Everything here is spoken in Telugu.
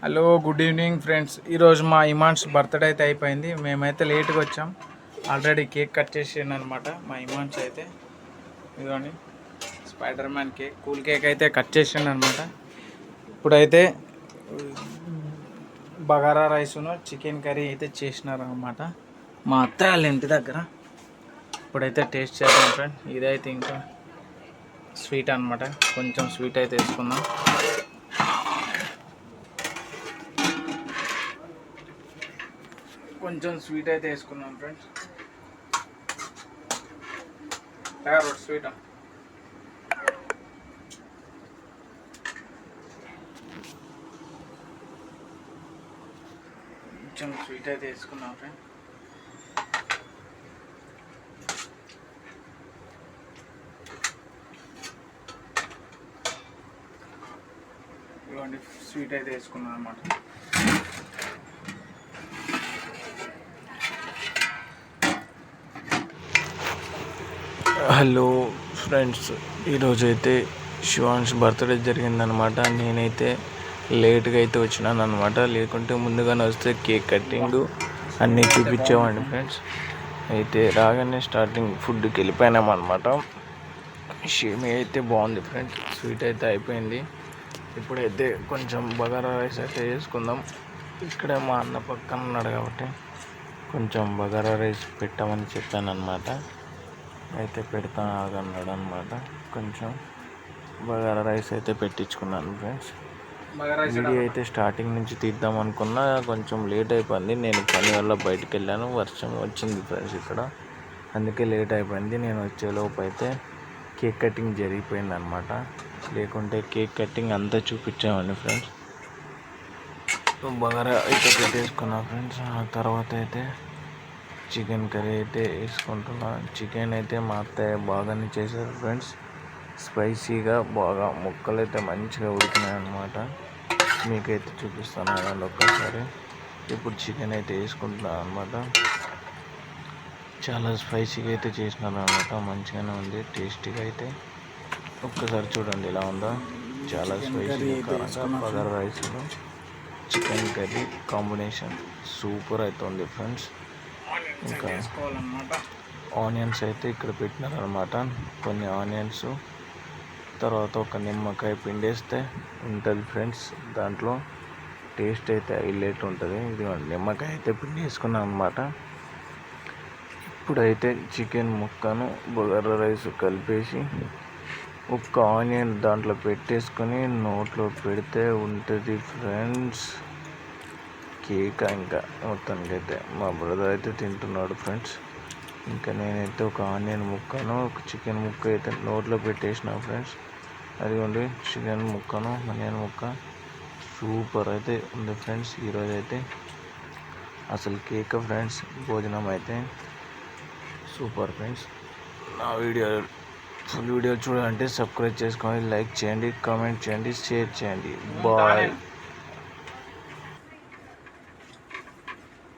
Hello good evening friends. ఈరోజు మా ఇమాన్స్ బర్త్డే అయితే అయిపోయింది. మేమైతే లేట్గా వచ్చాం. ఆల్రెడీ కేక్ కట్ చేసాను అనమాట. మా ఇమాన్స్ అయితే ఇదిగోండి spider man cake, cool cake అయితే కట్ చేసాను అనమాట. ఇప్పుడైతే బగారా రైస్ను చికెన్ కర్రీ అయితే చేసినారు అనమాట మా అత్త వాళ్ళ ఇంటి దగ్గర. ఇప్పుడైతే టేస్ట్ చేద్దాం ఫ్రెండ్. ఇదైతే ఇంకా స్వీట్ అనమాట. కొంచెం స్వీట్ అయితే వేసుకుందాం. కొంచెం స్వీట్ అయితే వేసుకున్నాం ఫ్రెండ్స్. స్వీట్ కొంచెం స్వీట్ అయితే వేసుకున్నాం ఫ్రెండ్. ఇవ్వండి స్వీట్ అయితే వేసుకున్నాం అన్నమాట. హలో ఫ్రెండ్స్, ఈరోజైతే శివాన్స్ బర్త్డే జరిగిందనమాట. నేనైతే లేట్గా అయితే వచ్చినాను అనమాట. లేకుంటే ముందుగానే వస్తే కేక్ కటింగ్ అన్నీ చూపించేవాడిని ఫ్రెండ్స్. అయితే రాగానే స్టార్టింగ్ ఫుడ్కి వెళ్ళిపోయినామన్నమాట. షేమి అయితే బాగుంది ఫ్రెండ్స్. స్వీట్ అయితే అయిపోయింది. ఇప్పుడైతే కొంచెం బగారా రైస్ అయితే వేసుకుందాం. ఇక్కడే మా అన్న పక్కన ఉన్నాడు కాబట్టి కొంచెం బగారా రైస్ పెట్టామని చెప్పాను అనమాట. అయితే పెడతా ఆగన్నాడు అనమాట. కొంచెం బగారా రైస్ అయితే పెట్టించుకున్నాను ఫ్రెండ్స్. వీడియో అయితే స్టార్టింగ్ నుంచి తీద్దాం అనుకున్నా, కొంచెం లేట్ అయిపోయింది. నేను పని వల్ల బయటికి వెళ్ళాను. వర్షం వచ్చింది ఫ్రెండ్స్ ఇక్కడ, అందుకే లేట్ అయిపోయింది. నేను వచ్చేలోపు అయితే కేక్ కటింగ్ జరిగిపోయింది అనమాట. లేకుంటే కేక్ కటింగ్ అంతా చూపించామండి ఫ్రెండ్స్. బగారా అయితే పెట్టేసుకున్నా ఫ్రెండ్స్. ఆ తర్వాత అయితే చికెన్ కర్రీ అయితే వేసుకుంటున్నాను. చికెన్ అయితే మా అత్తయ్య బాగానే చేశారు ఫ్రెండ్స్. స్పైసీగా బాగా ముక్కలు అయితే మంచిగా ఉడికినాయి అన్నమాట. మీకైతే చూపిస్తాను అలా ఒక్కసారి. ఇప్పుడు చికెన్ అయితే వేసుకుంటున్నాను అనమాట. చాలా స్పైసీగా అయితే చేసినాను అనమాట. మంచిగానే ఉంది, టేస్టీగా అయితే. ఒక్కసారి చూడండి ఎలా ఉందో. చాలా స్పైసీగా బగారా రైస్లో చికెన్ కర్రీ కాంబినేషన్ సూపర్ అవుతుంది ఫ్రెండ్స్. ఇంకా ఆనియన్స్ అయితే ఇక్కడ పెట్టినారనమాట. కొన్ని ఆనియన్స్, తర్వాత ఒక నిమ్మకాయ పిండేస్తే ఉంటుంది ఫ్రెండ్స్. దాంట్లో టేస్ట్ అయితే హైలైట్ ఉంటుంది. ఇది నిమ్మకాయ అయితే పిండి వేసుకున్నాను అనమాట. ఇప్పుడైతే చికెన్ ముక్కను బగారా రైస్ కలిపేసి ఒక్క ఆనియన్ దాంట్లో పెట్టేసుకొని నోట్లో పెడితే ఉంటుంది ఫ్రెండ్స్ కేక్. ఇంకా మొత్తానికి అయితే మా బ్రదర్ అయితే తింటున్నాడు ఫ్రెండ్స్. ఇంకా నేనైతే ఒక ఆనియన్ ముక్కను ఒక చికెన్ ముక్క అయితే నోట్లో పెట్టేసిన ఫ్రెండ్స్. అదిగోండి చికెన్ ముక్కను ఆనియన్ ముక్క సూపర్ అయితే ఉంది ఫ్రెండ్స్. ఈరోజు అయితే అసలు కేక్ ఫ్రెండ్స్. భోజనం అయితే సూపర్ ఫ్రెండ్స్. నా ఫుల్ వీడియో చూడాలంటే సబ్స్క్రైబ్ చేసుకోండి, లైక్ చేయండి, కామెంట్ చేయండి, షేర్ చేయండి. బాయ్.